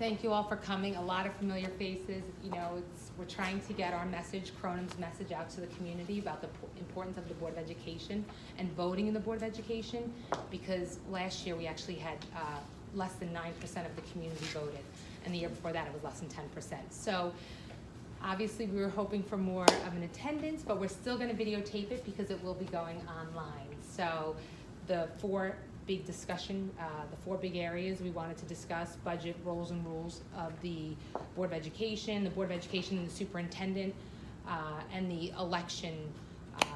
Thank you all for coming. A lot of familiar faces. You know, we're trying to get our message, Cronum's message, out to the community about the importance of the Board of Education and voting in the Board of Education, because last year we actually had less than 9% of the community voted, and the year before that it was less than 10%. So obviously we were hoping for more of an attendance, but we're still going to videotape it because it will be going online. So the four big discussion, the four big areas we wanted to discuss: budget, roles and rules of the Board of Education, the Board of Education and the superintendent, and the election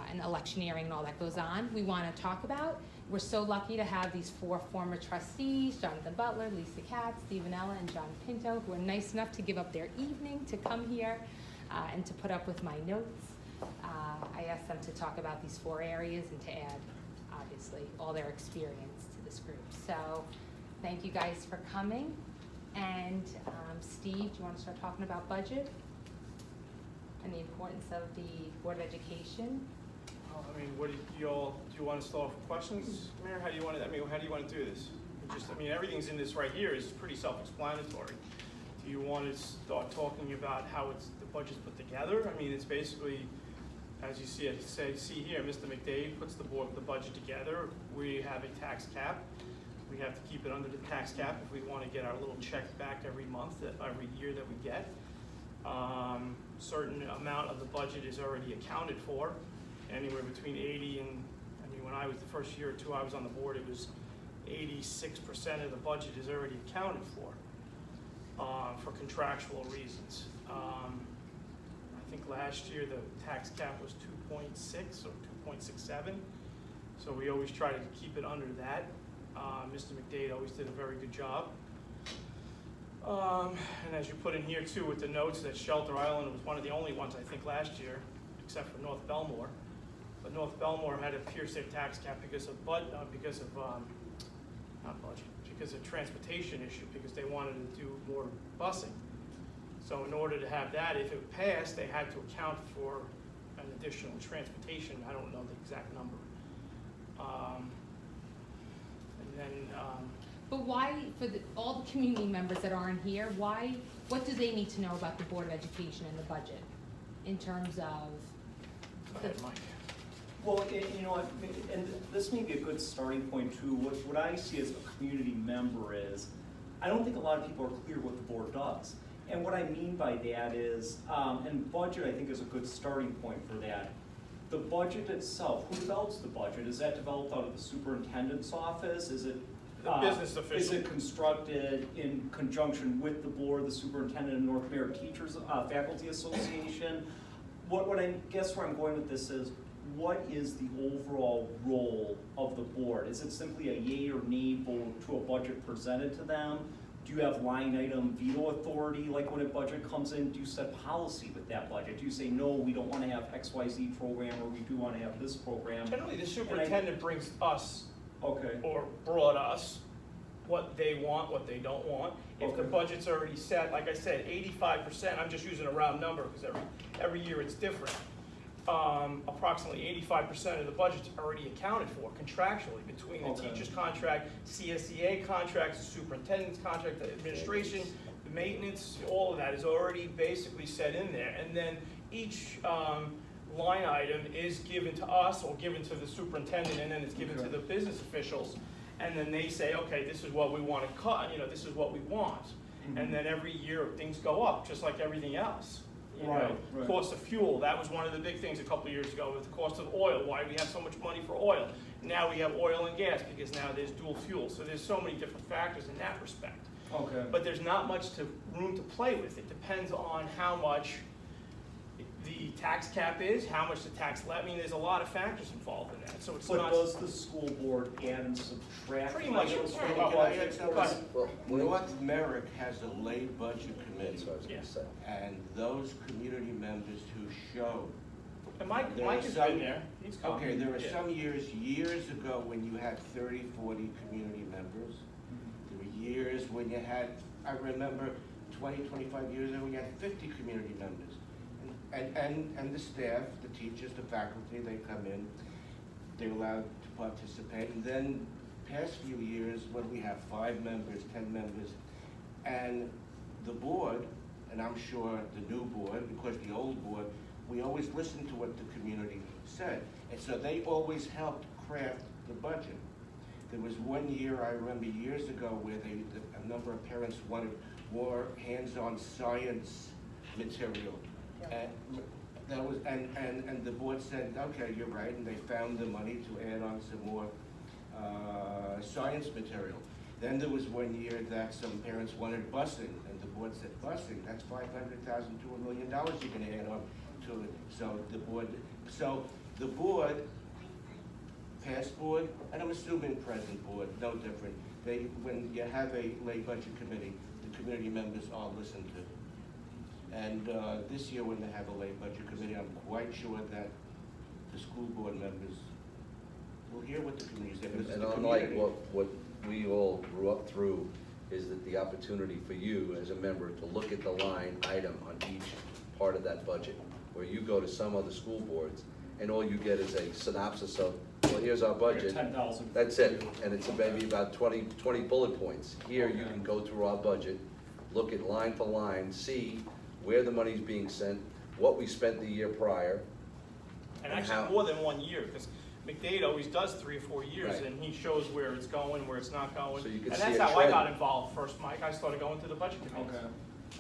and electioneering and all that goes on. We want to talk about. We're so lucky to have these four former trustees: Jonathan Butler, Lisa Katz, Steve Ella, and John Pinto, who are nice enough to give up their evening to come here and to put up with my notes. I asked them to talk about these four areas and to add, obviously, all their experience to this group. So thank you guys for coming. And Steve, do you want to start talking about budget and the importance of the Board of Education? I mean, what do you want to start off with questions, Mayor? How do you want to do this? Everything's in this right here is pretty self-explanatory. Do you want to start talking about how the budget's put together? I mean, it's basically, as you see here, Mr. McDade puts the budget together. We have a tax cap. We have to keep it under the tax cap if we want to get our little checks back every month, every year that we get. Certain amount of the budget is already accounted for, anywhere between 80 and, when I was the first year or two I was on the board, it was 86% of the budget is already accounted for contractual reasons. I think last year the tax cap was 2.6 or 2.67, so we always try to keep it under that. Mr. McDade always did a very good job. And as you put in here too with the notes, that Shelter Island was one of the only ones I think last year, except for North Belmore. But North Belmore had to pierce their tax cap because of transportation issue, because they wanted to do more busing. So in order to have that, if it passed, they had to account for an additional transportation. I don't know the exact number. But why, for all the community members that aren't here, what do they need to know about the Board of Education and the budget in terms of? Go ahead, Mike. Well, and this may be a good starting point too. What I see as a community member is, I don't think a lot of people are clear what the board does. And what I mean by that is, and budget I think is a good starting point for that. The budget itself, who develops the budget? Is that developed out of the superintendent's office? Is it the business official? Is it constructed in conjunction with the board, the superintendent, and North Merrick Teachers Faculty Association? What I guess where I'm going with this is, what is the overall role of the board? Is it simply a yay or nay vote to a budget presented to them? Do you have line item veto authority? Like when a budget comes in, do you set policy with that budget? Do you say, no, we don't want to have XYZ program, or we do want to have this program? Generally, the superintendent brings us, okay, or brought us, what they want, what they don't want. If the budget's already set, like I said, 85%, I'm just using a round number because every year it's different. Approximately 85% of the budget's already accounted for contractually between the teacher's contract, CSEA contracts, the superintendent's contract, the administration, the maintenance, all of that is already basically set in there. And then each line item is given to us or given to the superintendent, and then it's given to the business officials. And then they say, okay, this is what we want to cut, this is what we want. And then every year things go up, just like everything else. Right. Cost of fuel, that was one of the big things a couple of years ago, with the cost of oil. Why do we have so much money for oil? Now we have oil and gas because now there's dual fuel. So there's so many different factors in that respect. Okay. But there's not much room to play with. It depends on how much the tax cap is, how much the tax levy. There's a lot of factors involved in that. So it's not. But does the school board add and subtract? Pretty much. North Merrick has a late budget committee. Yes. And those community members who show. And Mike has been there. He's come. Okay, there were some years ago when you had 30, 40 community members. There were years when you had, I remember 20, 25 years ago, when you had 50 community members. And the staff, the teachers, the faculty, they come in, they're allowed to participate. And then past few years, when we have 5 members, 10 members, and the board, and I'm sure the new board, because the old board, we always listened to what the community said. And so they always helped craft the budget. There was one year, I remember years ago, where a number of parents wanted more hands-on science material. And that was, and the board said, okay, you're right, and they found the money to add on some more science material. Then there was one year that some parents wanted busing, and the board said, busing, that's $500,000 to $1 million you're gonna add on to it. So the board, past board, and I'm assuming present board, no different. When you have a lay budget committee, the community members are listened to. And this year, when they have a lay budget committee, I'm quite sure that the school board members will hear what the community says. And unlike what we all grew up through, is that the opportunity for you as a member to look at the line item on each part of that budget, where you go to some other school boards, and all you get is a synopsis of, well, here's our budget. 10,000. That's it, and it's maybe about 20 bullet points. Here, you can go through our budget, look at line for line, see where the money's being sent, what we spent the year prior. And And actually how- more than 1 year, because McDade always does 3 or 4 years, Right. and he shows where it's going, where it's not going. So you can And see that's a how I got trend. involved first, Mike. I started going to the budget committees. Okay.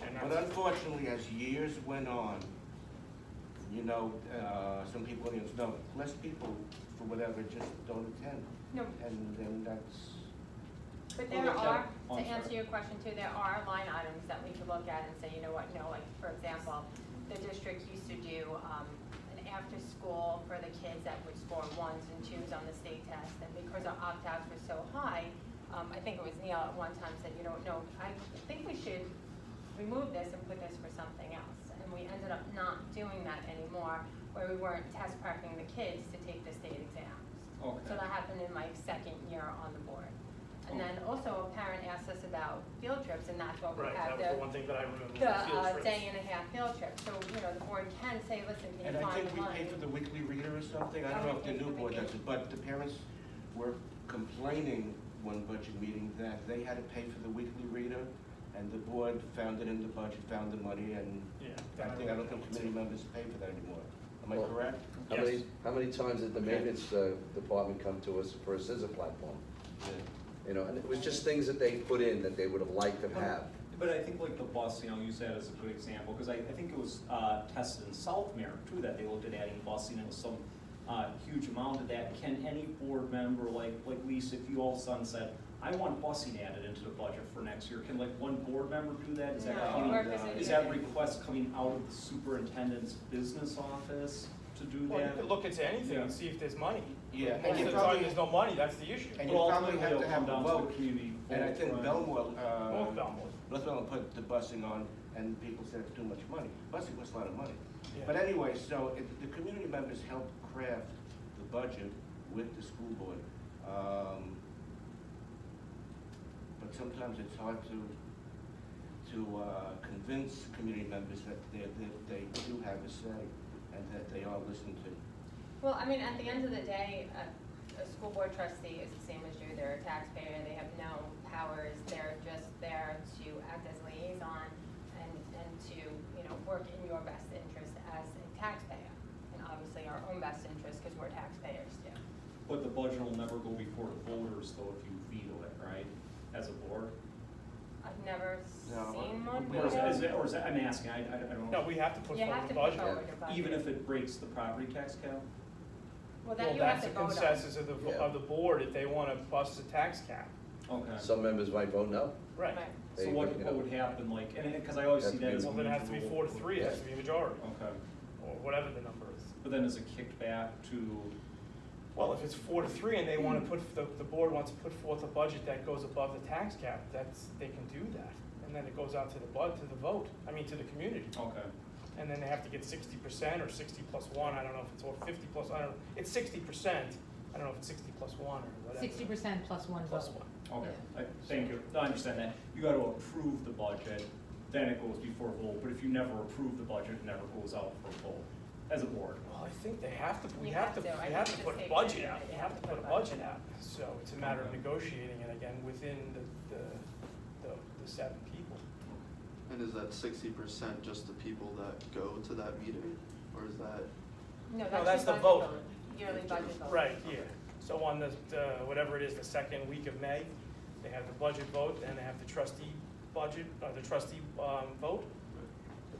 And But that's, unfortunately, as years went on, you know, some people, less people, for whatever, just don't attend. No, And then that's, but Well, there look, are, I'm to answer sorry. your question too, there are line items that we could look at and say, you know what, no, like, for example, the district used to do, an after-school for the kids that would score 1s and 2s on the state test, and because our opt-outs were so high, I think it was Neil at one time said, you know, no, I think we should remove this and put this for something else, and we ended up not doing that anymore, where we weren't test prepping the kids to take the state exams. Okay. So that happened in my second year on the board. And then also a parent asked us about field trips, and that's what we right, have, that was the one thing that I remember, the field trips. day and a half field trip. So, you know, the board can say, listen, can and you I find think the we money? pay for the weekly reader or something, I don't Oh, know we if the pay new for the board does weekly. it, but the parents were complaining one budget meeting that they had to pay for the weekly reader, and the board found it in the budget, found the money, and Yeah. I don't think committee members pay for that anymore. Am I Well, correct? Yes. How many times did the maintenance department come to us for a scissor platform? You know, and it was just things that they put in that they would have liked to have. But I think like the bus, I'll use that as a good example, because I think it was tested in South Merrick too, that they looked at adding busing, and it was some huge amount of that. Can any board member, like Lisa, if you all of a sudden said, I want busing added into the budget for next year, can like one board member do that? Is that No, coming, work as a is that unit. request coming out of the superintendent's business office to do Well, you that? could look into anything and Yeah. see if there's money. Yeah, and Most you of the probably- time, there's no money, that's the issue. And But you probably ultimately, have it'll to have come a down to vote. the community And I vote, think right? Belmore, Both Belmore. North Belmore put the busing on, and people said it's too much money. Busing was a lot of money. Yeah. But anyway, so the community members helped craft the budget with the school board. But sometimes it's hard to convince community members that they do have a say and that they are listened to. Well, I mean, at the end of the day, a school board trustee is the same as you. They're a taxpayer. They have no powers. They're just there to act as liaison and to, you know, work in your best interest as a taxpayer. And obviously our own best interest because we're taxpayers too. But the budget will never go before the voters though if you veto it, right, as a board? I've never No, seen one. Or is before. or is that, I'm asking, I don't No, know. we have to put You forward have the to put budget. forward your budget. Even if it breaks the property tax cap? Well, that Well, you have that's to the vote on. consensus Yeah. of the board, if they wanna bust the tax cap. Okay. Some members might vote no. Right. Right. So They what would, you know. would happen, like, and because I always Have see to that be- as a Well, then it has to be mutual- 4-3, it has to be a majority, Okay, or whatever the number is. but then is it kicked back to, Well, if it's 4-3 and they wanna put, the board wants to put forth a budget that goes above the tax cap, they can do that. And then it goes out to the vote, to the community. okay, And then they have to get 60% or 60 plus 1, I don't know if it's, or 50 plus, I don't know, it's 60%, I don't know if it's 60 plus 1 or whatever. 60% plus one Plus vote. 1. okay, thank you, I understand that. You gotta approve the budget, then it goes before vote, but if you never approve the budget, it never goes out for vote, as a board. Well, I think they have to, we You have have to, to. I we have think to the put a state budget should, out, yeah, we have to put a budget out. So it's a matter of Okay. negotiating it again within the 7 people. And is that 60% just the people that go to that meeting, or is that? No, that's your the budget vote. Yearly budget vote. Right, yeah. So on the, whatever it is, the second week of May, they have the budget vote, and they have the trustee budget, the trustee vote.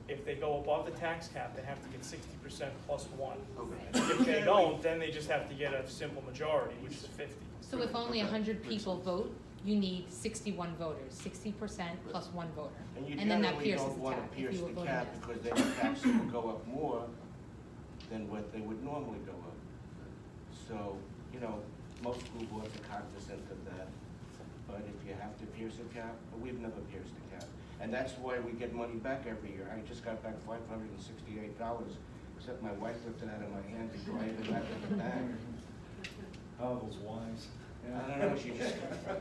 If they go above the tax cap, they have to get 60% plus one. Okay. If they don't, then they just have to get a simple majority, which is 50. So if only Okay. 100 Makes people sense. vote, you need 61 voters, 60% plus one voter. And you And then that generally pierces don't the want cap to if pierce you were the voting cap yes. because then your taxes will go up more than what they would normally go up. So, you know, most school boards are cognizant of that. But if you have to pierce a cap, but we've never pierced a cap. And that's why we get money back every year. I just got back $568, except my wife looked at it in my hand before I even got to the bank. Oh, those wives. I don't know, she just,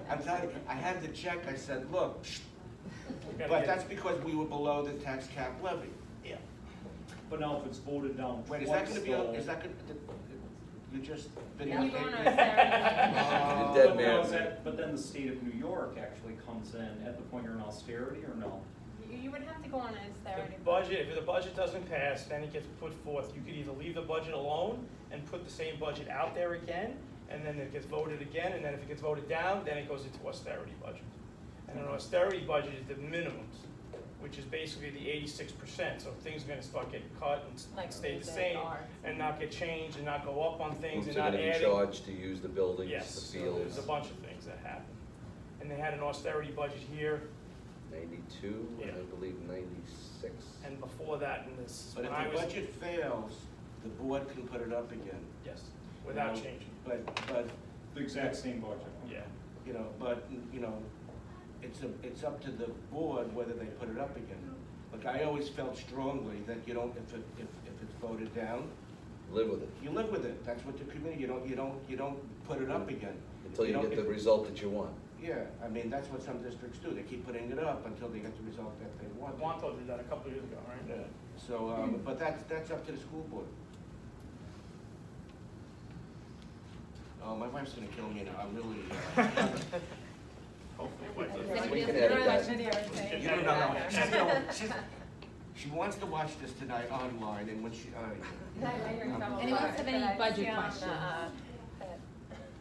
I'm telling you, I had the check, I said, look, We gotta but get- that's because we were below the tax cap levy. Yeah. But now if it's voted down Wait, is that twice, gonna be, though- is that gonna, you just You go on videotaped our it? Saturday. You're dead But now man. is that- But then the state of New York actually comes in at the point you're in austerity, or no? You would have to go on a Saturday. The budget, if the budget doesn't pass, then it gets put forth. You could either leave the budget alone and put the same budget out there again, and then it gets voted again, and then if it gets voted down, then it goes into austerity budget. And an austerity budget is the minimums, which is basically the 86%. So things are gonna start getting cut Like and stay the music, same, art. and not get changed, and not go up on things, Groups and are not gonna be adding. charged to use the buildings, Yes, the so fields. there's a bunch of things that happen. And they had an austerity budget here, 92, and Yeah. I believe 96. and before that, in this, But when if I the was, budget fails, the board can put it up again. yes, without You know, changing, But, The exact same budget. yeah. you know, it's up to the board whether they put it up again. Like, I always felt strongly that you don't, if it's voted down, Live with it, you live with it. That's what the community, you don't put it up again. until you know, get the if- result that you want. Yeah, I mean, that's what some districts do. They keep putting it up until they get the result that they want. Wanto did that a couple of years ago, right? Yeah. So, but that's up to the school board. Oh, my wife's gonna kill me now. I'm really, Hopefully, it Does won't. anybody We else can have edit any that. questions? you don't know. She wants to watch this tonight online, and when she, Anyone else have any budget questions?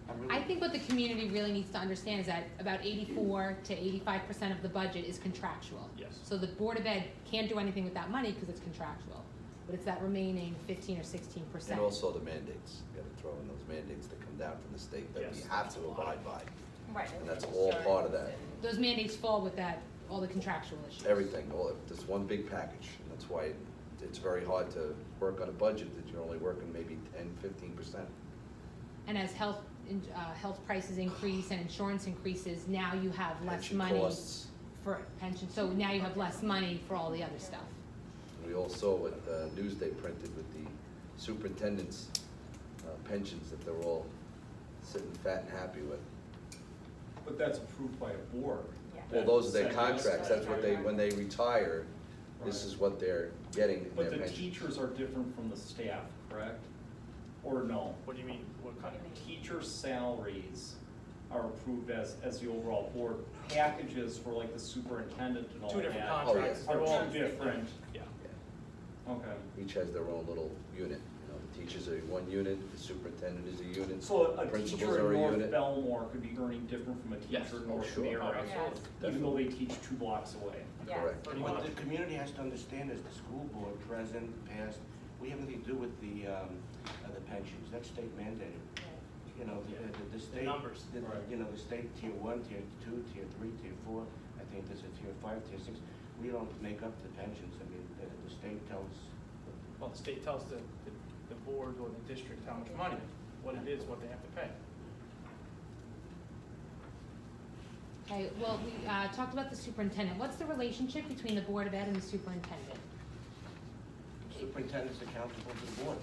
I'm really. I think what the community really needs to understand is that about 84 to 85% of the budget is contractual. Yes. So the Board of Ed can't do anything with that money because it's contractual. But it's that remaining 15 or 16%. And also the mandates, you gotta throw in those mandates that come down from the state that we Yes. have to abide by. Right. And that's all part of that. Those mandates fall with that, all the contractual issues. Everything, this one big package, and that's why it's very hard to work on a budget that you're only working maybe 10-15%. And as health prices increase and insurance increases, now you have less Pension money costs. for pension. So now you have less money for all the other stuff. We all saw what the Newsday printed with the superintendent's pensions that they're all sitting fat and happy with. But that's approved by a board. Well, those are their Said yes. contracts, that's what they, when they retire, this is what they're getting in But their the pension. teachers are different from the staff, correct? Or no? What do you mean, what kind of? Teacher salaries are approved as the overall board. Packages for like the superintendent and all that. Two different Oh, contracts, yes. they're all, Are two different, yeah. okay. Each has their own little unit, you know, the teachers are one unit, the superintendent is a unit. So a Principals teacher are in a North unit. Belmore could be earning different from a Yes. teacher in Oh, North sure. Merrick, Oh, absolutely. even though they teach 2 blocks away. Correct. Pretty What much. the community has to understand is the school board, present, past, we have nothing to do with the pensions. That's state mandated. You know, the state. numbers. Right. You know, the state tier 1, tier 2, tier 3, tier 4, I think there's a tier 5, tier 6. We don't make up the pensions. I mean, the state tells, Well, the state tells the board or the district how much money, what it is, what they have to pay. Okay, well, we talked about the superintendent. What's the relationship between the Board of Ed and the superintendent? superintendent's accountable to the board.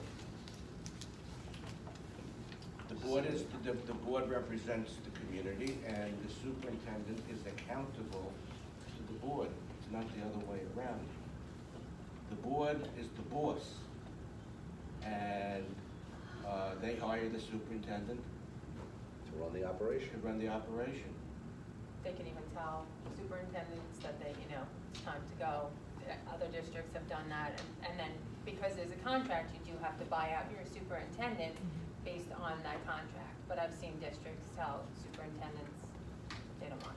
The board represents the community, and the superintendent is accountable to the board. It's not the other way around. The board is the boss, and they hire the superintendent To run the operation. to run the operation. they can even tell superintendents that they, you know, it's time to go. Other districts have done that, and then because there's a contract, you do have to buy out your superintendent based on that contract. But I've seen districts tell superintendents they don't want.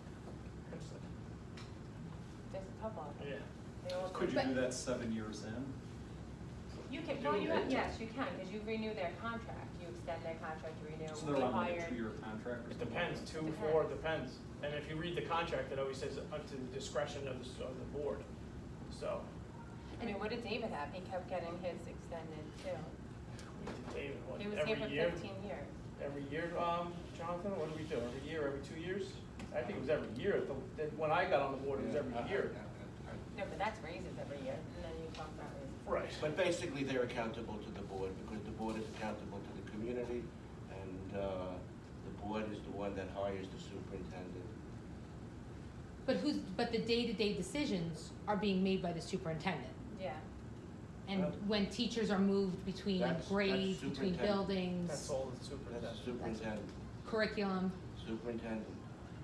There's a couple of them. Yeah. They all Could you but do that 7 years in? You can, Do well, it. yes, you can, because you renew their contract, you extend their contract, you renew. So they're on like a hired- 2-year contract or It something? depends, 2, 4, depends. And if you read the contract, it always says up to the discretion of the board. So, I mean, what did David have? He kept getting his extended too. we did David, what, He was here for every year? 15 years. Every year, Jonathan, what do we do? Every year, every 2 years? I think it was every year. When I got on the board, it was every year. No, but that's raises every year, and then you talk about raises. Right. But basically, they're accountable to the board, because the board is accountable to the community, and the board is the one that hires the superintendent. But the day-to-day decisions are being made by the superintendent. Yeah. And Well, when teachers are moved between that's grades, between superintendent. buildings, That's all the That's superintendent. the superintendent, curriculum, superintendent.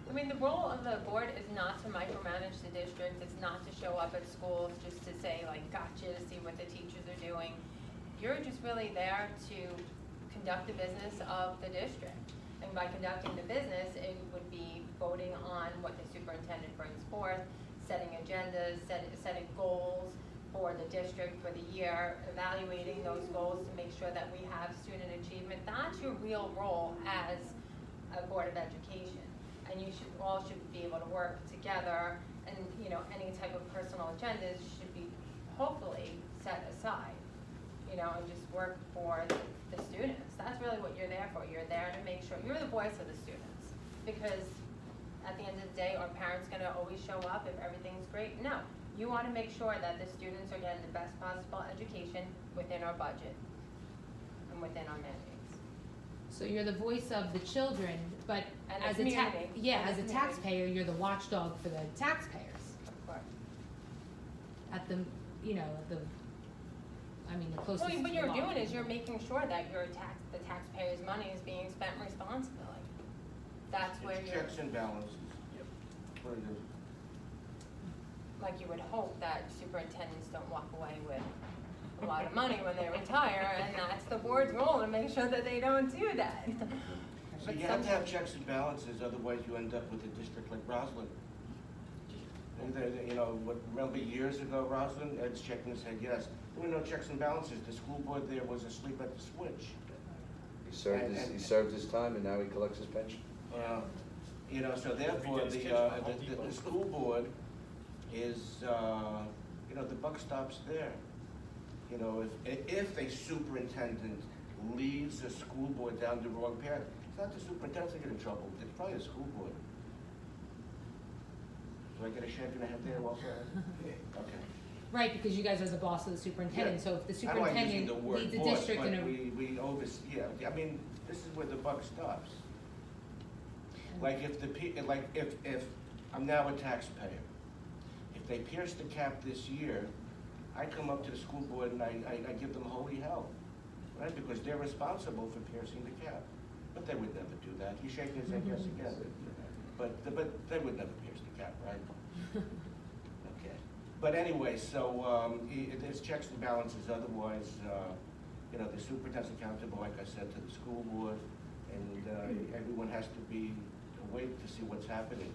I mean, the role of the board is not to micromanage the district, it's not to show up at schools just to say like, gotcha, to see what the teachers are doing. You're just really there to conduct the business of the district. And by conducting the business, it would be voting on what the superintendent brings forth, setting agendas, setting goals for the district for the year, evaluating those goals to make sure that we have student achievement. That's your real role as a Board of Education. And you should be able to work together, and, you know, any type of personal agendas should be hopefully set aside, you know, and just work for the students. That's really what you're there for. You're there to make sure, you're the voice of the students. Because at the end of the day, are parents gonna always show up if everything's great? No. You wanna make sure that the students are getting the best possible education within our budget and within our mandates. so you're the voice of the children, but And as the a community. yeah, And as the a community. taxpayer, you're the watchdog for the taxpayers Of course. at the, you know, the closest Well, to what you're law. doing is you're making sure that the taxpayers' money is being spent responsibly. That's where It's you're, checks and balances. Yep. What it is. like you would hope that superintendents don't walk away with a lot of money when they retire, and that's the board's role to make sure that they don't do that. So But you have to have sometimes- checks and balances, otherwise you end up with a district like Roslyn. You know, remember years ago, Roslyn, Ed's checking his head, yes, there were no checks and balances, the school board there was asleep at the switch. He served his time and now he collects his pension. You know, so therefore, Every day's kitchen at Home the Depot. school board is, you know, the buck stops there. You know, if a superintendent leads the school board down the wrong path, it's not the superintendent that get in trouble, it's probably the school board. Do I get a shake in the head there, Walter? Okay. Right, because you guys are the boss of the superintendent, Yeah. so if the I don't like using superintendent the word leads a boss, district in a. but we oversee, yeah, I mean, this is where the buck stops. Like if if I'm now a taxpayer, if they pierce the cap this year, I come up to the school board and I give them holy hell, right? Because they're responsible for piercing the cap. But they would never do that. He's shaking his head yes again. But they would never pierce the cap, right? Okay. But anyway, so there's checks and balances. Otherwise, you know, the superintendent's accountable, like I said, to the school board, and everyone has to be awake to see what's happening.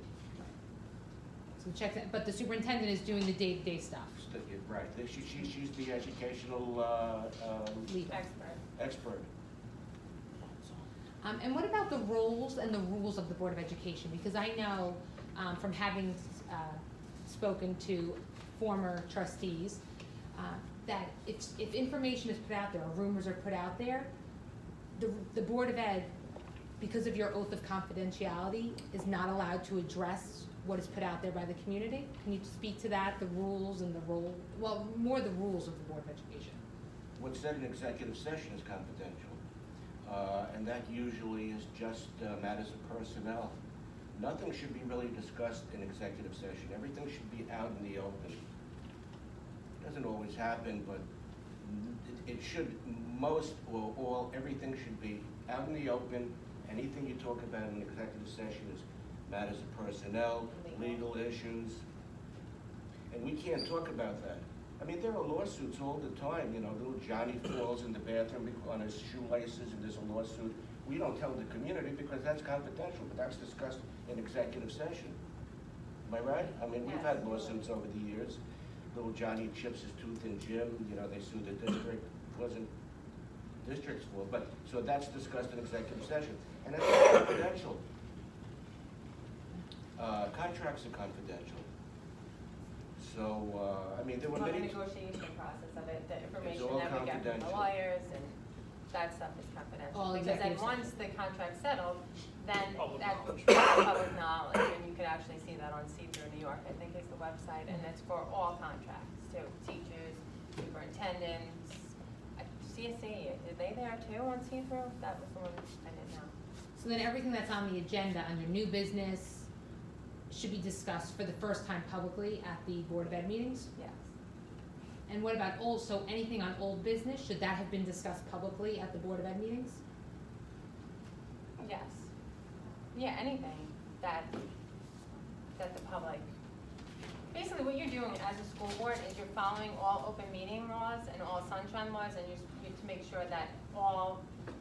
So checks, but the superintendent is doing the day-to-day stuff. Right. She's the educational Lead. Expert. expert. And what about the roles and the rules of the Board of Education? Because I know, from having spoken to former trustees, that if information is put out there, or rumors are put out there, the Board of Ed, because of your oath of confidentiality, is not allowed to address what is put out there by the community. Can you speak to that, the rules and the role, well, more the rules of the Board of Education? What's said in executive session is confidential, and that usually is just matters of personnel. Nothing should be really discussed in executive session. Everything should be out in the open. Doesn't always happen, but it should, most or all, everything should be out in the open. Anything you talk about in executive session is matters of personnel, legal issues. And we can't talk about that. I mean, there are lawsuits all the time, you know, little Johnny falls in the bathroom on his shoelaces and there's a lawsuit. We don't tell the community because that's confidential, but that's discussed in executive session. Am I right? I mean, we've had lawsuits over the years. Little Johnny chips his tooth in gym, you know, they sue the district. It wasn't district's fault, but, so that's discussed in executive session. And that's confidential. Contracts are confidential. So, I mean, there were Well, the many. negotiation process of it, the information all that we get from the confidential. lawyers and that stuff is confidential. All Because then executive once the contract's settled, then Public that's knowledge. public knowledge, and you can actually see that on See Through New York, I think is the website, and it's for all contracts too, teachers, superintendents, CSE, are they there too on See Through? That was the one I didn't know. So then everything that's on the agenda under new business should be discussed for the first time publicly at the Board of Ed meetings? Yes. And what about old, so anything on old business, should that have been discussed publicly at the Board of Ed meetings? Yes. Yeah, anything that the public, basically what you're doing as a school board is you're following all open meeting laws and all sunshine laws, and you're to make sure that all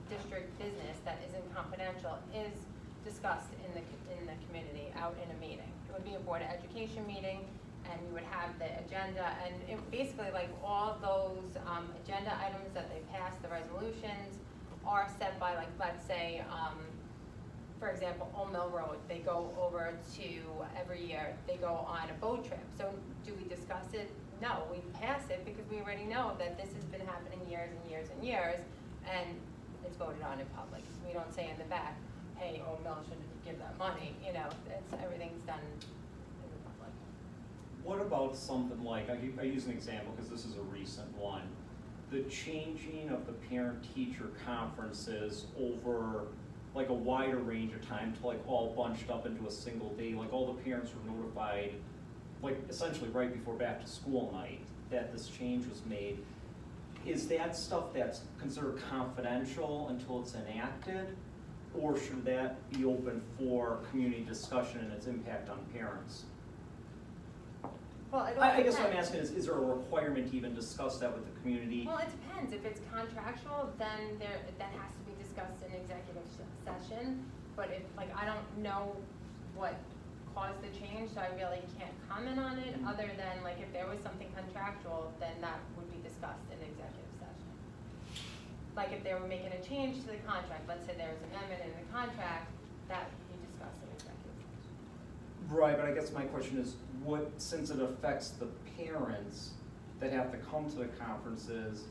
district business that isn't confidential is discussed in the community out in a meeting. It would be a Board of Education meeting, and you would have the agenda, and it basically like all those agenda items that they pass, the resolutions, are set by, like, let's say, for example, Old Mill Road, they go over to, every year, they go on a boat trip. So do we discuss it? No, we pass it because we already know that this has been happening years and years and years, and it's voted on in public. We don't say in the back, hey, Old Mill should give that money, you know, everything's done in the public. What about something like, I use an example because this is a recent one, the changing of the parent-teacher conferences over like a wider range of time to like all bunched up into a single day, like all the parents were notified, like essentially right before back to school night, that this change was made. Is that stuff that's considered confidential until it's enacted? Or should that be open for community discussion and its impact on parents? Well, it all I guess what I'm depends. asking is there a requirement to even discuss that with the community? Well, it depends. If it's contractual, then that has to be discussed in executive session. But if, like, I don't know what caused the change, so I really can't comment on it, other than, like, if there was something contractual, then that would be discussed in executive session. Like, if they were making a change to the contract, let's say there was an amendment in the contract, that would be discussed in executive session. Right, but I guess my question is, since it affects the parents that have to come to the conferences,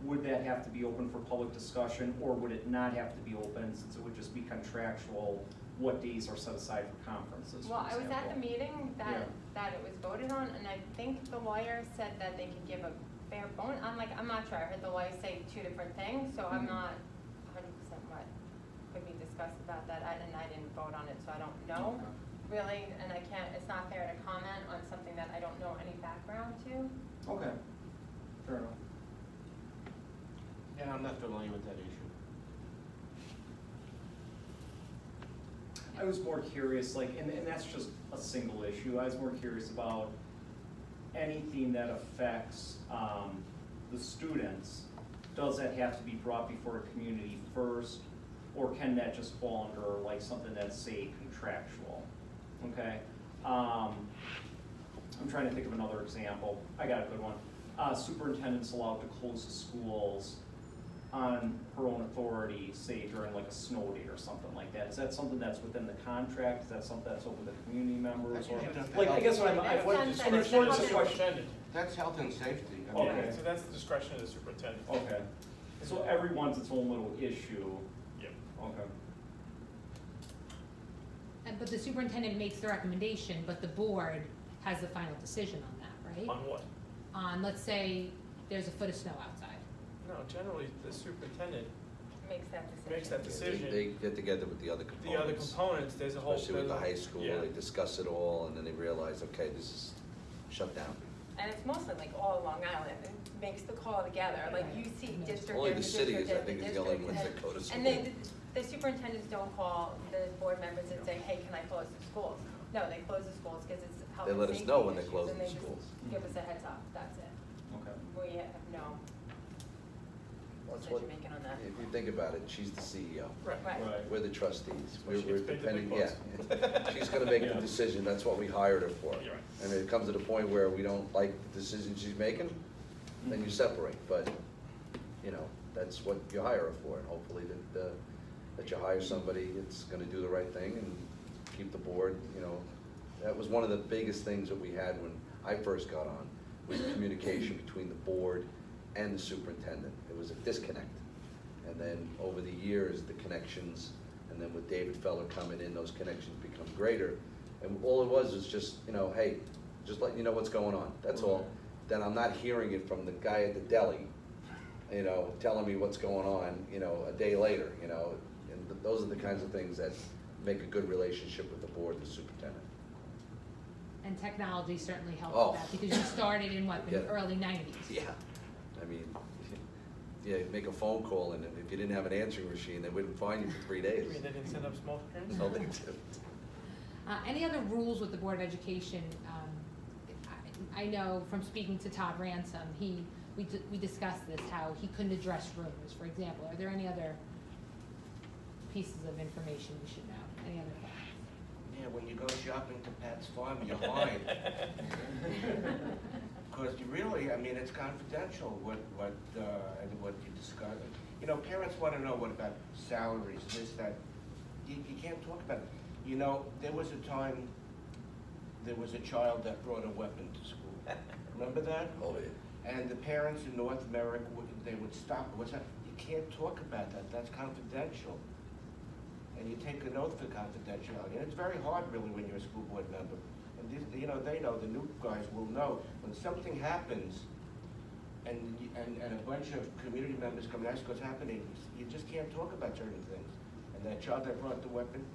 would that have to be open for public discussion, or would it not have to be open since it would just be contractual, what days are set aside for conferences, for Well, I was at the example? meeting that it was voted on, and I think the lawyer said that they could give a fair bone. I'm not sure. I heard the lawyer say two different things, so I'm not 100% what could be discussed about that, and I didn't vote on it, so I don't know. Really, and I can't, it's not fair to comment on something that I don't know any background to. Okay, fair enough. Yeah, I'm not familiar with that issue. I was more curious, like, and that's just a single issue, I was more curious about anything that affects the students. Does that have to be brought before a community first, or can that just fall under like something that's, say, contractual? Okay, I'm trying to think of another example. I got a good one. Superintendent's allowed to close the schools on her own authority, say during like a snow day or something like that. Is that something that's within the contract? Is that something that's open to community members? That's Or, usually done. like, I guess what That's what, sunset. and it's more just a That's question. Superintendent. That's health and safety. I mean, Okay. So that's the discretion of the superintendent. Okay, so everyone's its own little issue. Yep. Okay. But the superintendent makes the recommendation, but the board has the final decision on that, right? On what? On, let's say, there's a foot of snow outside. No, generally, the superintendent Makes that decision. makes that decision. They get together with the other The components. other components, there's a whole. Especially with the high school, Yeah. they discuss it all, and then they realize, okay, this is shut down. And it's mostly like all Long Island, it makes the call together, like you see district Only after the city district is, I after think, is the only district, ones and- that go to school. And then, The superintendents don't call the board members and say, hey, can I close the schools? No, they close the schools because it's health They and let us safety know when they're issues, closing and they the just schools. give us a heads up, that's it. Okay. We have no That's decision what- making on that. If you think about it, she's the CEO. Right. Right. We're the trustees. Well, she We're gets paid the big depending, yeah. bucks. She's gonna make the Yeah. decision, that's what we hired her for. You're right. And if it comes to the point where we don't like the decision she's making, then you separate, but, you know, that's what you hire her for, and hopefully that you hire somebody that's gonna do the right thing and keep the board, you know. That was one of the biggest things that we had when I first got on, was communication between the board and the superintendent. There was a disconnect. And then over the years, the connections, and then with David Feller coming in, those connections become greater. And all it was is just, you know, hey, just letting you know what's going on, that's all. Then I'm not hearing it from the guy at the deli, you know, telling me what's going on, you know, a day later, you know. And those are the kinds of things that make a good relationship with the board and the superintendent. And technology certainly helps Oh. with that, because you started in what, the Yeah. early nineties? Yeah. I mean, yeah, make a phone call, and if you didn't have an answering machine, they wouldn't find you for 3 You days. mean they didn't send up smoke screens? No, they didn't. Any other rules with the Board of Education? I know from speaking to Todd Ransom, we discussed this, how he couldn't address rumors, for example. Are there any other pieces of information we should know? Any other facts? Yeah, when you go shopping to Pat's Farm, you're fine. Because you really, I mean, it's confidential what you discuss. You know, parents want to know what about salaries, this, that. You can't talk about it. You know, there was a time, there was a child that brought a weapon to school. Remember that? Oh, yeah. And the parents in North Merrick, they would stop. What's that? You can't talk about that. That's confidential. And you take an oath for confidentiality. And it's very hard, really, when you're a school board member. And these, you know, they know, the new guys will know. When something happens, and a bunch of community members come and ask what's happening, you just can't talk about certain things. And that child that brought the weapon,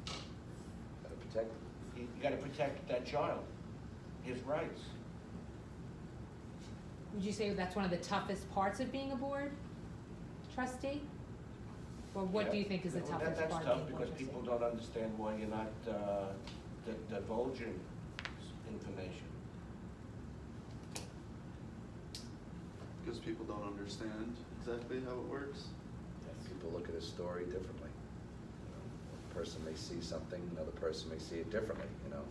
Gotta protect them. you gotta protect that child, his rights. Would you say that's one of the toughest parts of being a board trustee? Or what do you think is the Yeah, toughest part of being a board That's tough because trustee? people don't understand why you're not divulging information. Because people don't understand exactly how it works. People look at a story differently. You know, one person may see something, another person may see it differently, you know.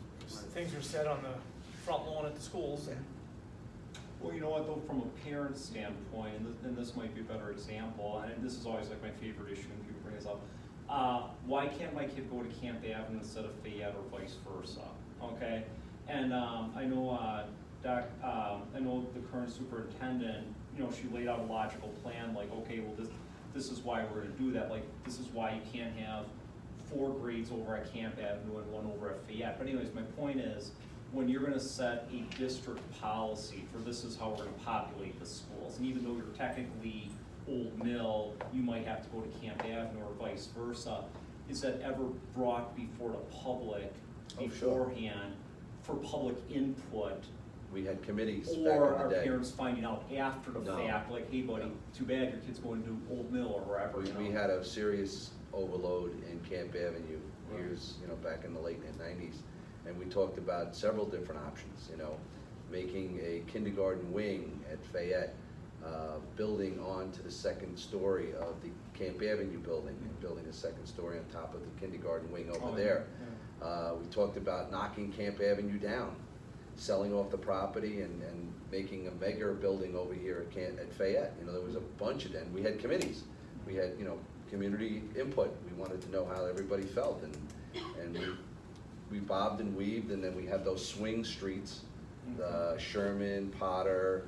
Things are said on the front lawn at the schools. Yeah. Well, you know what, though, from a parent standpoint, and this might be a better example, and this is always like my favorite issue when people bring this up. Why can't my kid go to Camp Avenue instead of Fayette or vice versa? Okay, and I know I know the current superintendent. You know, she laid out a logical plan. Like, okay, well, this is why we're going to do that. Like, this is why you can't have 4 grades over at Camp Avenue and 1 over at Fayette. But anyways, my point is, when you're gonna set a district policy for this is how we're gonna populate the schools, and even though you're technically Old Mill, you might have to go to Camp Avenue or vice versa, is that ever brought before the public Oh, sure. beforehand for public input? We had committees back Or in are the day. parents finding out after the No. fact, like, hey buddy, too bad your kid's going to Old Mill or wherever, you know? We had a serious overload in Camp Avenue years, you know, back in the late 90s. And we talked about several different options, you know, making a kindergarten wing at Fayette, building onto the second story of the Camp Avenue building, and building a second story on top of the kindergarten wing over Oh, there. yeah. We talked about knocking Camp Avenue down, selling off the property and making a mega building over here at Fayette. You know, there was a bunch of them. We had committees. We had, you know, community input. We wanted to know how everybody felt, and we bobbed and weaved, and then we had those swing streets, Sherman, Potter,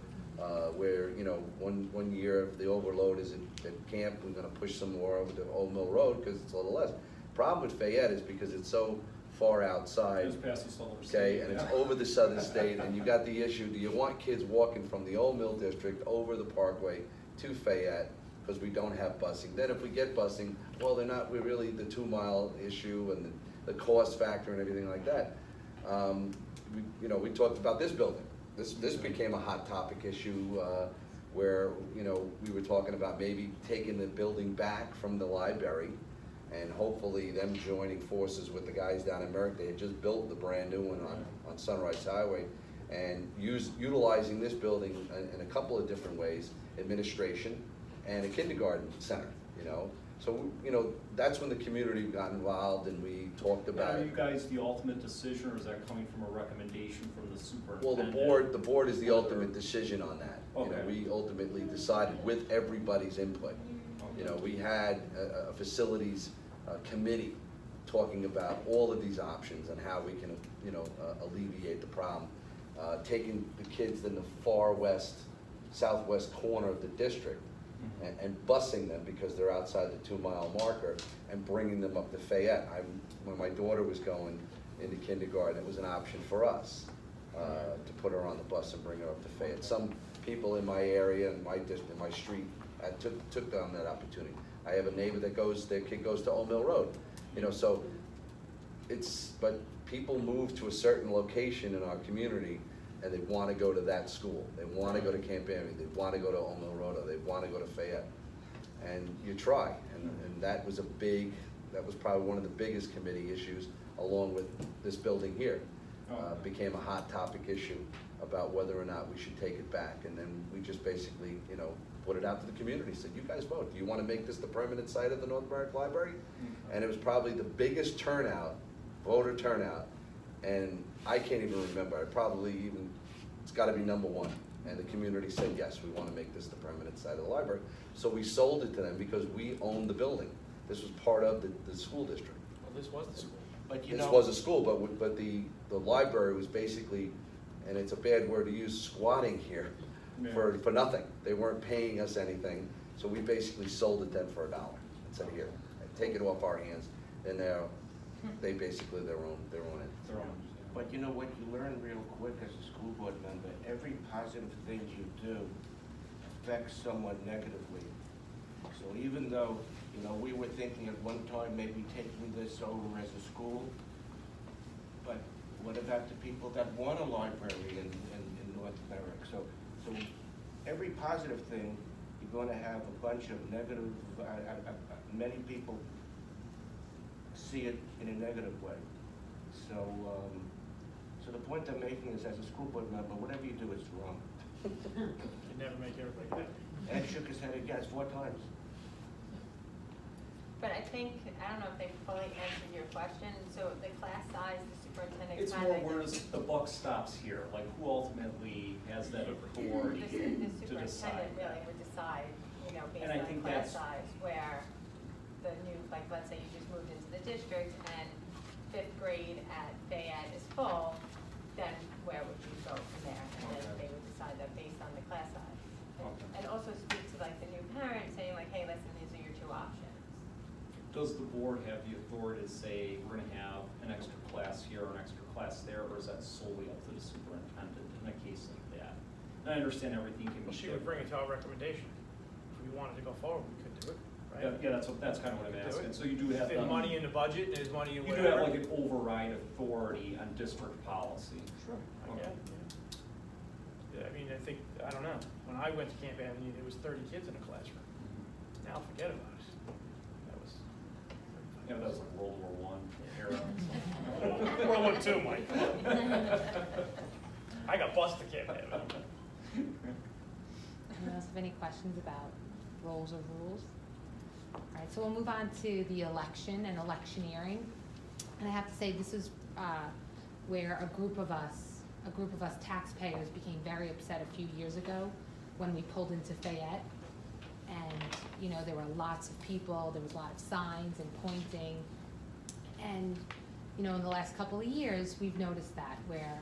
where, you know, one year if the overload is at camp, we're gonna push some more over to Old Mill Road because it's a little less. Problem with Fayette is because it's so far outside, Just past the Southern okay, State, and it's yeah. over the southern state, and you got the issue, do you want kids walking from the Old Mill District over the Parkway to Fayette, because we don't have busing? Then if we get busing, well, we're really the 2-mile issue and the cost factor and everything like that. We talked about this building. This became a hot topic issue, where, you know, we were talking about maybe taking the building back from the library and hopefully them joining forces with the guys down in Merrick. They had just built the brand new one on Sunrise Highway, and utilizing this building in a couple of different ways, administration and a kindergarten center, you know. So, you know, that's when the community got involved and we talked about Are it. you guys the ultimate decision, or is that coming from a recommendation from the Well, superintendent? the board is the ultimate decision on that. You know, Okay. we ultimately decided with everybody's input. You know, we had a facilities committee talking about all of these options and how we can, you know, alleviate the problem. Taking the kids in the far west, southwest corner of the district and busing them because they're outside the 2-mile marker and bringing them up to Fayette. When my daughter was going into kindergarten, it was an option for us to put her on the bus and bring her up to Fayette. Some people in my area, in my district, in my street, took on that opportunity. I have a neighbor that their kid goes to Old Mill Road, you know, so but people move to a certain location in our community and they want to go to that school. They want to go to Camp Amity, they want to go to Old Mill Road, or they want to go to Fayette. And you try, and that was probably one of the biggest committee issues, along with this building here. Became a hot topic issue about whether or not we should take it back. And then we just basically, you know, put it out to the community, said, you guys vote. Do you want to make this the permanent site of the North Merrick Library? And it was probably the biggest turnout, voter turnout, and I can't even remember. It's gotta be number one. And the community said, yes, we want to make this the permanent site of the library. So we sold it to them because we owned the building. This was part of the school district. Well, this was the school. But you This know, was a school, but the library was basically, and it's a bad word to use, squatting here for nothing. They weren't paying us anything, so we basically sold it then for $1 and said, here, take it off our hands. And they basically their own entity. but you know what you learn real quick as a school board member, every positive thing you do affects someone negatively. So even though, you know, we were thinking at one time maybe taking this over as a school, but what about the people that want a library in North Merrick? So every positive thing, you're going to have a bunch of negative, many people see it in a negative way. So the point I'm making is, as a school board member, whatever you do is wrong. You never make everybody happy. Ed shook his head yes 4 times. But I think, I don't know if they fully answered your question, so the class size, the superintendent It's kind more of. where the buck stops here, like who ultimately has that authority The to decide superintendent really that. would decide, you know, based And I on think class that's- size, where the new, like, let's say you just moved into the district and 5th grade at Fayette is full, then where would you go from there? And then Okay. they would decide that based on the class size. Okay. And also speak to like the new parent saying like, hey, listen, these are your 2 options. Does the board have the authority to say, we're gonna have an extra class here or an extra class there, or is that solely up to the superintendent in a case like that? And I understand everything can be. Well, she would bring it to our recommendation. If we wanted to go forward, we could do it, right? Yeah, that's kind of what I'm We could do asking, it. so you do have. If there's money in the budget, there's money in You do whatever. have like an override authority on district policy. Sure, I Okay. get it, yeah. Yeah, I mean, I don't know, when I went to Camp Avenue, there was 30 kids in a classroom. Now forget about it. That was. Yeah, that was like World War I era. World War II, Mike. I got bused to Camp Avenue. Anyone else have any questions about roles or rules? All right, so we'll move on to the election and electioneering. And I have to say, this is where a group of us taxpayers became very upset a few years ago when we pulled into Fayette. And, you know, there were lots of people, there was a lot of signs and pointing. And, you know, in the last couple of years, we've noticed that where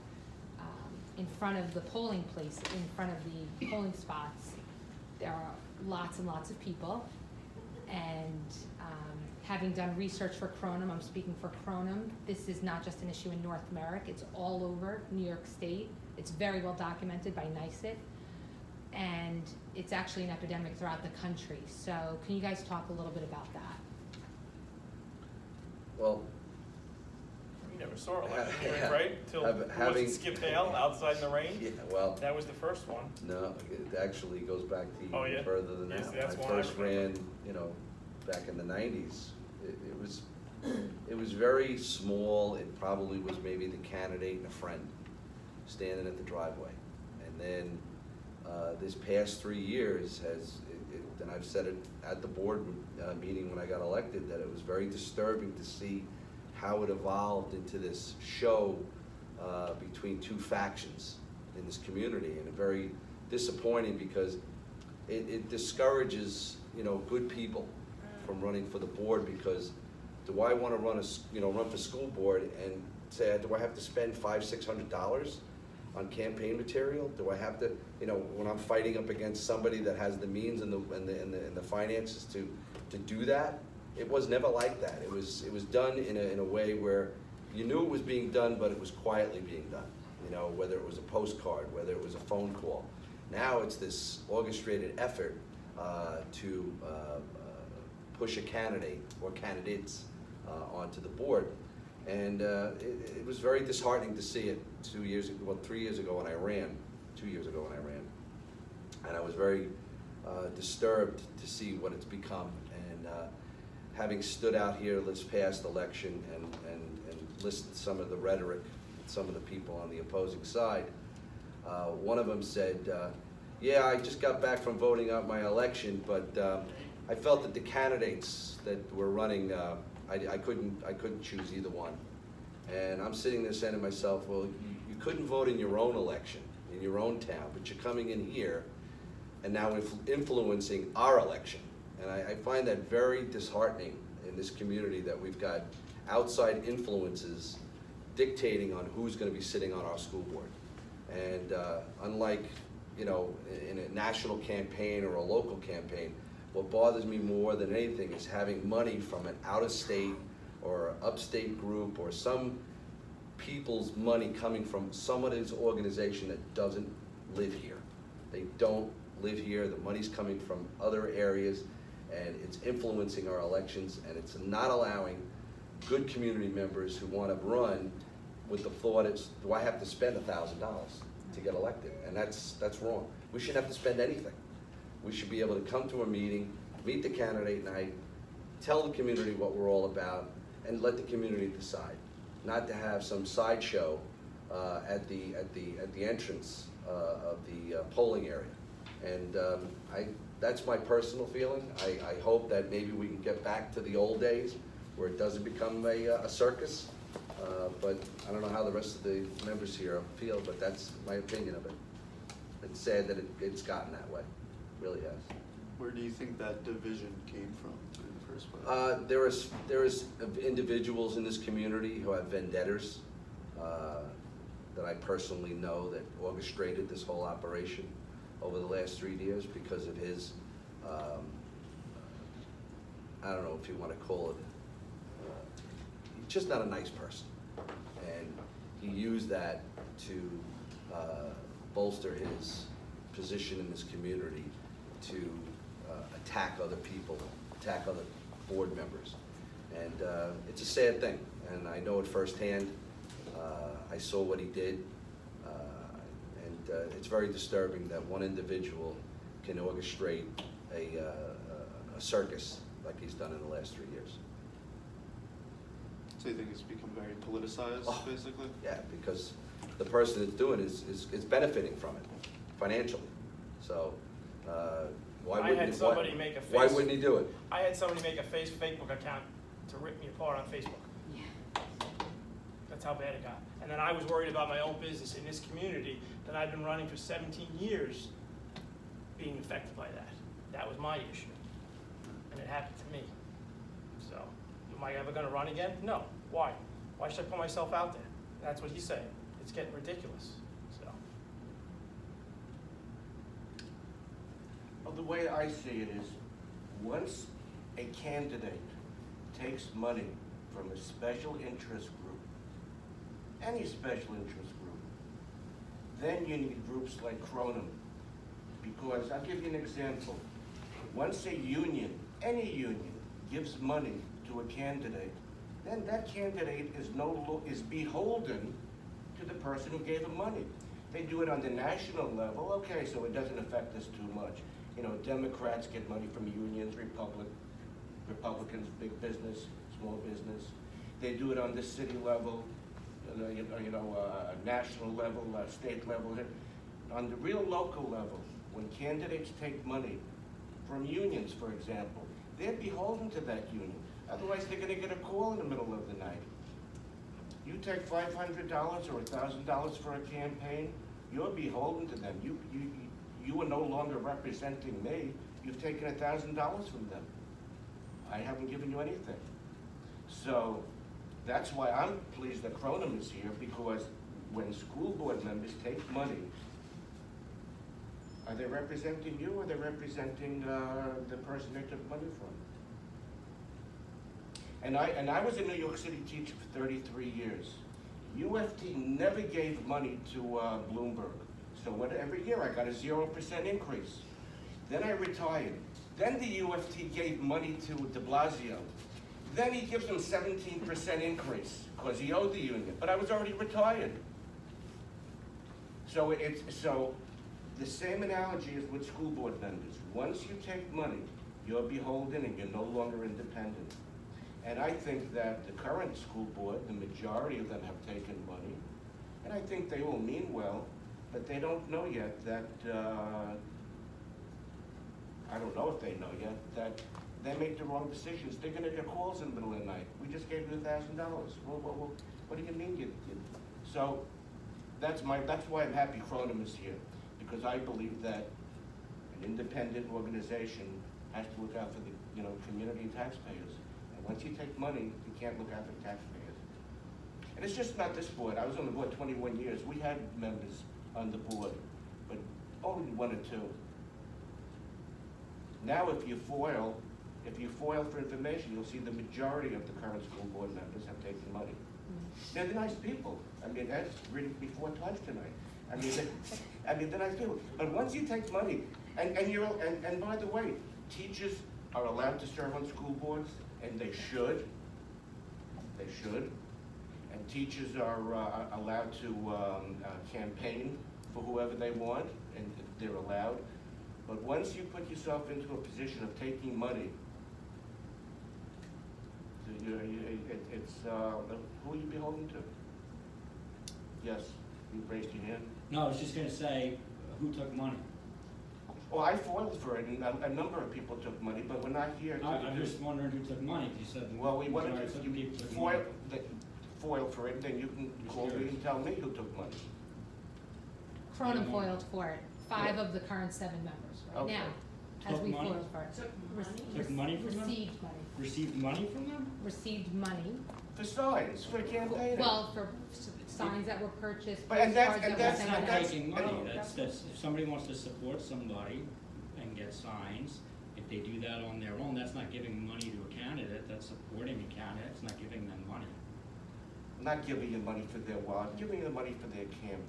in front of the polling place, in front of the polling spots, there are lots and lots of people. And having done research for Cronum, I'm speaking for Cronum, this is not just an issue in North Merrick, it's all over New York State. It's very well documented by NYSET. And it's actually an epidemic throughout the country. So can you guys talk a little bit about that? Well, You never saw it like that, right? Till Having- was it Skip Hale outside in the rain? Yeah, well, That was the first one. no, it actually goes back to Oh, yeah? even further than Yes, that. that's When one I I first remember. ran, back in the nineties, it was very small. It probably was maybe the candidate and a friend standing at the driveway. And then, this past 3 years and I've said it at the board meeting when I got elected, that it was very disturbing to see how it evolved into this show between two factions in this community, and very disappointing because it discourages, good people from running for the board, because do I want to run for school board and say, do I have to spend $500-600 on campaign material? Do I have to, when I'm fighting up against somebody that has the means and the finances to do that? It was never like that. It was done in a way where you knew it was being done, but it was quietly being done. Whether it was a postcard, whether it was a phone call. Now it's this orchestrated effort to push a candidate or candidates onto the board. And it was very disheartening to see it 3 years ago when I ran, 2 years ago when I ran. And I was very disturbed to see what it's become. And having stood out here this past election and listened to some of the rhetoric, some of the people on the opposing side, one of them said, yeah, I just got back from voting out my election, but I felt that the candidates that were running, I couldn't choose either one. And I'm sitting there saying to myself, well, you couldn't vote in your own election, in your own town, but you're coming in here and now influencing our election. And I find that very disheartening in this community, that we've got outside influences dictating on who's going to be sitting on our school board. And unlike, in a national campaign or a local campaign, what bothers me more than anything is having money from an out-of-state or upstate group, or some people's money coming from somebody's organization that doesn't live here. They don't live here. The money's coming from other areas, and it's influencing our elections, and it's not allowing good community members who want to run with the thought, do I have to spend $1,000 to get elected? And that's wrong. We shouldn't have to spend anything. We should be able to come to a meeting, meet the candidate night, tell the community what we're all about, and let the community decide. Not to have some sideshow at the entrance of the polling area. And that's my personal feeling. I hope that maybe we can get back to the old days where it doesn't become a circus. But I don't know how the rest of the members here feel, but that's my opinion of it. It's sad that it's gotten that way. It really has. Where do you think that division came from in the first place? There is individuals in this community who have vendettas that I personally know that orchestrated this whole operation over the last 3 years because of his, I don't know if you want to call it, he's just not a nice person. And he used that to bolster his position in this community, to attack other people, attack other board members. And it's a sad thing, and I know it firsthand. I saw what he did, and it's very disturbing that one individual can orchestrate a circus like he's done in the last 3 years. So you think it's become very politicized, basically? Yeah, because the person that's doing it is benefiting from it financially. So why wouldn't he do it? I had somebody make a Facebook account to rip me apart on Facebook. That's how bad it got. And then I was worried about my own business in this community that I've been running for 17 years being affected by that. That was my issue. And it happened to me. So, am I ever going to run again? No. Why? Why should I put myself out there? That's what he's saying. It's getting ridiculous. So. Well, the way I see it is, once a candidate takes money from a special interest group, any special interest group, then you need groups like Cronin. Because I'll give you an example. Once a union, any union, gives money to a candidate, then that candidate is beholden to the person who gave him money. They do it on the national level, okay, so it doesn't affect us too much. You know, Democrats get money from unions, Republicans, big business, small business. They do it on the city level, national level, state level. On the real local level, when candidates take money from unions, for example, they're beholden to that union. Otherwise, they're gonna get a call in the middle of the night. You take $500 or $1,000 for a campaign, you're beholden to them. You are no longer representing me. You've taken $1,000 from them. I haven't given you anything. So that's why I'm pleased that Cronin is here, because when school board members take money, are they representing you or are they representing the person they took money from? And I was a New York City teacher for 33 years. UFT never gave money to Bloomberg. So every year I got a 0% increase. Then I retired. Then the UFT gave money to de Blasio. Then he gives them 17% increase because he owed the union. But I was already retired. So the same analogy is with school board members. Once you take money, you're beholden and you're no longer independent. And I think that the current school board, the majority of them have taken money, and I think they will mean well, but they don't know yet that, I don't know if they know yet, that they make the wrong decisions. They're gonna get calls in the middle of the night. We just gave you $1,000. Well, what do you mean So that's why I'm happy Cronin is here, because I believe that an independent organization has to look out for the community and taxpayers. And once you take money, you can't look out for taxpayers. And it's just not this board. I was on the board 21 years. We had members on the board, but only one or two. Now if you foil for information, you'll see the majority of the current school board members have taken money. They're nice people. I mean, Ed's read it before times tonight. I mean, they're nice people. But once you take money, and by the way, teachers are allowed to serve on school boards, and they should. They should. And teachers are allowed to campaign for whoever they want, and they're allowed. But once you put yourself into a position of taking money, it's who are you beholden to? Yes, you raised your hand. No, I was just gonna say, who took money? Well, I foiled for it, and a number of people took money, but we're not here to. I'm just wondering who took money. You said. Well, we wanted to, people you took money. foil for it, then you can call me and tell me who took money. Cronin foiled for it, 5 of the current 7 members right Okay. now, as Took we money? foiled for it. Took money from them? Received money, Received money from them? received money, For signs, for campaigning. well, for signs that were purchased, But- and that's- postcards and that were that's- sent Not out. that's- taking money, that's, if somebody wants to support somebody and get signs, if they do that on their own, that's not giving money to a candidate, that's supporting a candidate, it's not giving them money. I'm not giving you money for their wallet, giving you money for their campaign.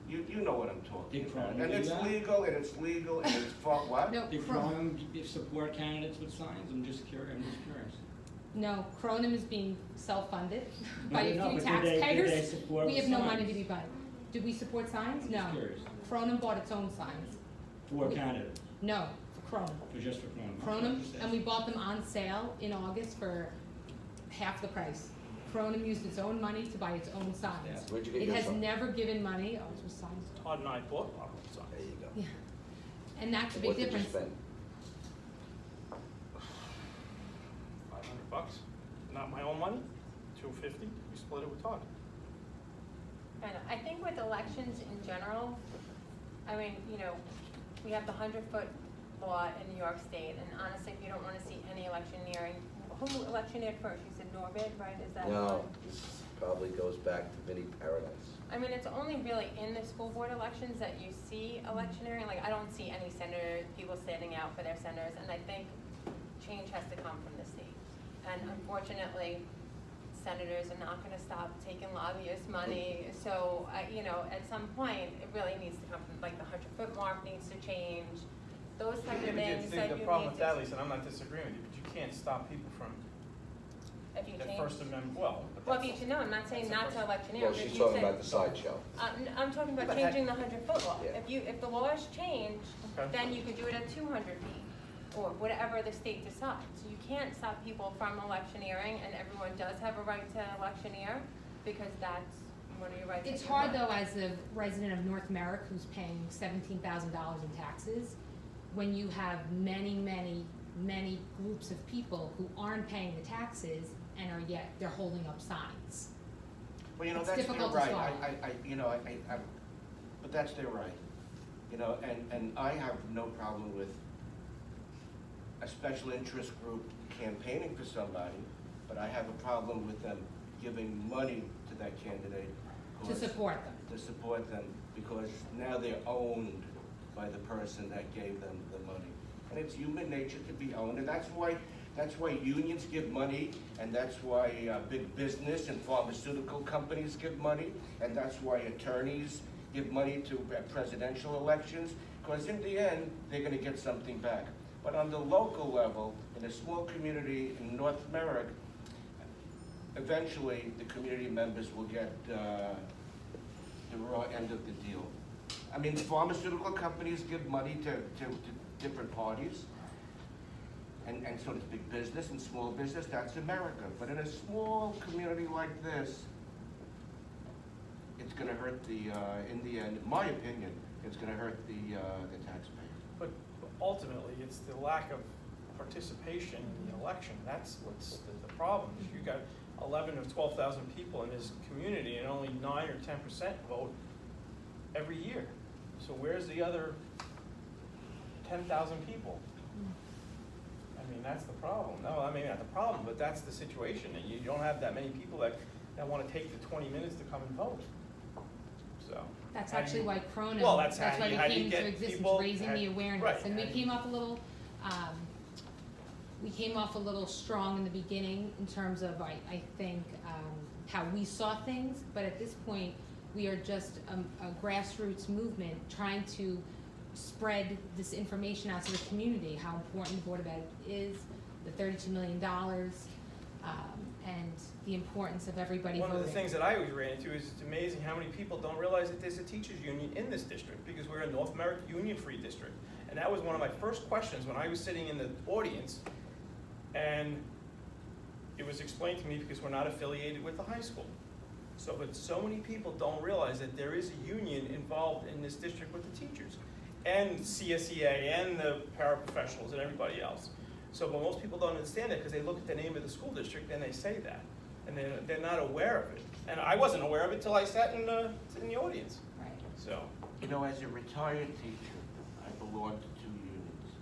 You know what I'm talking Did about. Cronin And do it's that? legal, and it's legal, and it's what? No, Did Cronin support candidates with signs? I'm just curious. No, Cronin is being self-funded No, by a no, few but did they taxpayers. support We with have no money to signs? be buying. Did we support signs? I'm No. just curious. Cronin bought its own signs. For candidates, No, for Cronin. or just for Cronin? Okay, Cronin, just and we asking. bought them on sale in August for half the price. Cronin used its own money to buy its own signs. Yeah. Where'd you get It your has sign? never given money, oh, it was signs. Todd and I bought our own signs. There you go. Yeah, and that's a big What did you difference. spend? $500, not my own money, $250, we split it with Todd. And I think with elections in general, I mean, we have the 100-foot law in New York State, and honestly, if you don't wanna see any electioneering, who electioneered first? You said Norbit, right? Is that No, one? this probably goes back to Vinnie Paradise. I mean, it's only really in the school board elections that you see electioneering. Like, I don't see any senators, people standing out for their senators, and I think change has to come from the state. And unfortunately, senators are not gonna stop taking lobbyist money. So, at some point, it really needs to come from, like, the 100-foot mark needs to change. Those types of things that you need The problem with that, to. Lisa, and I'm not disagreeing with you, but you can't stop people from If you That change. First Amendment, well. but Well, if that's- you, no, I'm not saying that's a not to first- electioneer. Well, but she's you talking said- about the sideshow. I'm talking about But changing the 100-foot law. Yeah. If the laws change, Okay. then you can do it at 200 feet, or whatever the state decides. You can't stop people from electioneering, and everyone does have a right to electioneer, because that's one of your rights. It's that you hard have. though, as a resident of North Merrick who's paying $17,000 in taxes, when you have many, many, many groups of people who aren't paying the taxes and are yet, they're holding up signs. Well, you know, It's that's their difficult to right, swallow. but that's their right. You know, and I have no problem with a special interest group campaigning for somebody, but I have a problem with them giving money to that candidate. To because- support them. To support them, because now they're owned by the person that gave them the money. And it's human nature to be owned, and that's why unions give money, and that's why big business and pharmaceutical companies give money, and that's why attorneys give money to presidential elections, because in the end, they're gonna get something back. But on the local level, in a small community in North Merrick, eventually, the community members will get the raw end of the deal. I mean, pharmaceutical companies give money to different parties, and so does big business and small business, that's America. But in a small community like this, it's gonna hurt in the end, in my opinion, it's gonna hurt the taxpayer. But ultimately, it's the lack of participation in the election. That's what's the problem. You got 11 or 12,000 people in this community, and only 9 or 10% vote every year. So where's the other 10,000 people? I mean, that's the problem. No, I mean, not the problem, but that's the situation. And you don't have that many people that want to take the 20 minutes to come and vote. So. That's how do actually you- why Cronin, Well, that's how why do we you came get into existence, people- raising the awareness. right, And we and- came off a little strong in the beginning in terms of, I think, how we saw things. But at this point, we are just a grassroots movement trying to spread this information out to the community, how important the Board of Ed is, the $32 million, and the importance of everybody voting. One of the things that I always ran into is it's amazing how many people don't realize that there's a teachers union in this district, because we're a North Merrick union-free district. And that was one of my first questions when I was sitting in the audience, and it was explained to me because we're not affiliated with the high school. So, but so many people don't realize that there is a union involved in this district with the teachers, and CSEA, and the paraprofessionals, and everybody else. So, but most people don't understand that because they look at the name of the school district and they say that, and they're not aware of it. And I wasn't aware of it till I sat in the audience. Right. So, You know, as a retired teacher, I belong to 2 unions.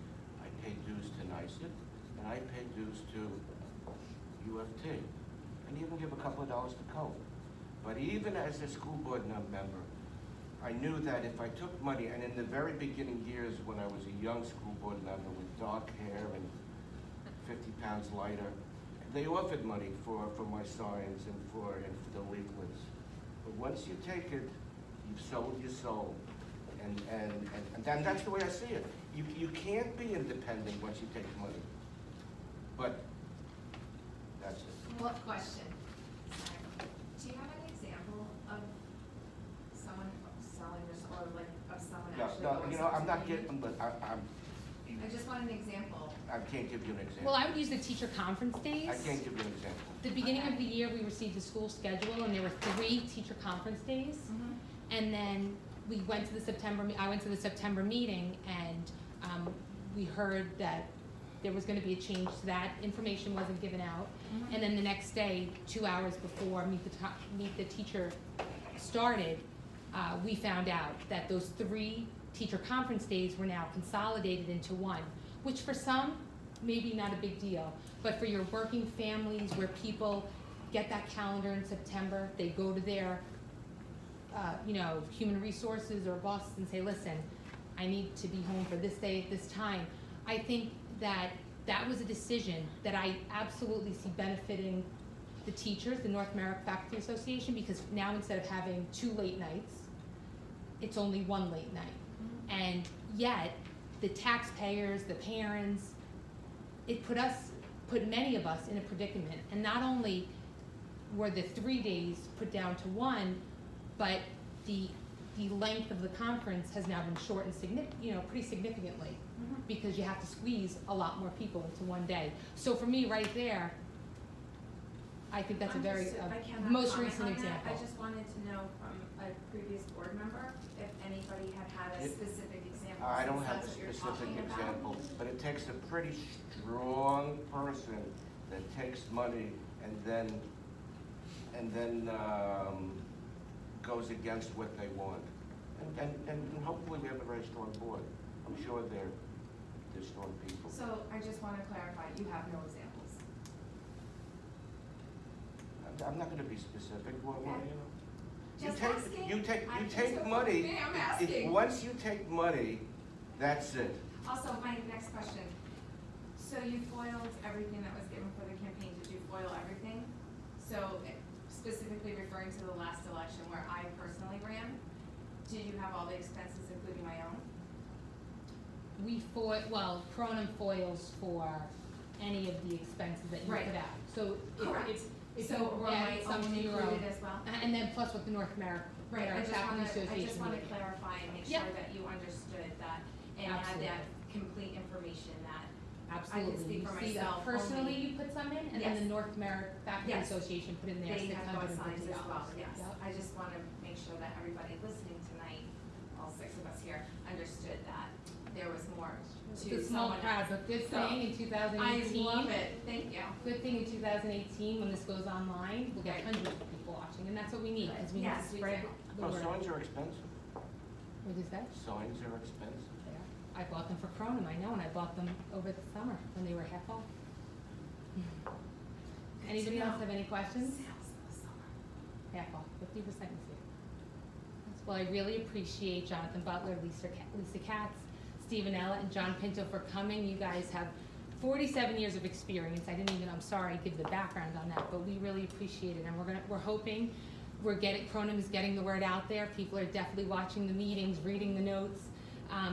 I pay dues to NYSET, and I pay dues to UFT, and even give a couple of dollars to COLE. But even as a school board member, I knew that if I took money, and in the very beginning years when I was a young school board member with dark hair and 50 pounds lighter, they offered money for my signs and for the leaflets. But once you take it, you've sold your soul. And that's the way I see it. You can't be independent once you take money. But that's it. What question? Sorry. Do you have an example of someone selling this, or like of someone actually No, going you know, I'm not something? getting, but I just want an example. I can't give you an example. Well, I would use the teacher conference days. I can't give you an example. The beginning of the year, we received the school schedule, and there were 3 teacher conference days. And then we went to the I went to the September meeting, and we heard that there was gonna be a change to that. Information wasn't given out. And then the next day, 2 hours before Meet the Teacher started, we found out that those 3 teacher conference days were now consolidated into one, which for some, maybe not a big deal, but for your working families where people get that calendar in September, they go to their, human resources or bosses and say, listen, I need to be home for this day at this time. I think that was a decision that I absolutely see benefiting the teachers, the North Merrick Faculty Association, because now instead of having 2 late nights, it's only 1 late night. And yet, the taxpayers, the parents, it put us put many of us in a predicament. And not only were the 3 days put down to 1, but the length of the conference has now been shortened pretty significantly, because you have to squeeze a lot more people into one day. So for me, right there, I think that's a very, Understood. I cannot most comment recent on that. example. I just wanted to know from a previous board member if anybody had a It- specific example, I don't since have a that's what you're specific talking about. example, but it takes a pretty strong person that takes money and then goes against what they want. And hopefully we have a very strong board. I'm sure they're strong people. So I just wanna clarify, you have no examples. I'm not gonna be specific, what, Okay. you know? Just asking. You I'm take just- money. I'm asking. Once you take money, that's it. Also, my next question, so you foiled everything that was given for the campaign, did you foil everything? So specifically referring to the last election where I personally ran, did you have all the expenses, including my own? Cronin foils for any of the expenses that you Right. put out. So Correct. if So you were my add some own to your own. included as well? And then plus with the North America, Right, I just Chapter wanna, Association. meeting. clarify and make Yeah. sure that you understood that and had Absolutely. that complete information that Absolutely. I can speak for You see that myself personally only. you put some in, and then the Yes. North America Faculty Yes. Association put in there they $650. have bought signs as well, yes. I just wanna make sure that everybody listening tonight, all 6 of us here, understood that there was more It's to a small someone crowd, else. but good So, thing in 2018. I love it, thank you. Good thing in 2018, when this goes online, we'll get Right. hundreds of people watching, and that's what we need, because we need to Yes, we spread do. the Oh, word. signs are expensive. What is that? Signs are expensive. I bought them for Cronin, I know, and I bought them over the summer when they were half off. Anybody else have any questions? Sales in the summer. Half off, 50% this year. Well, I really appreciate Jonathan Butler, Lisa Katz, Stephen Ella, and John Pinto for coming. You guys have 47 years of experience. I didn't even, I'm sorry, give the background on that, but we really appreciate it, and we're hoping Cronin is getting the word out there. People are definitely watching the meetings, reading the notes.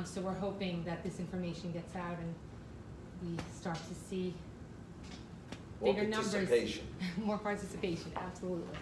So we're hoping that this information gets out and we start to see More bigger numbers. participation. More participation, absolutely.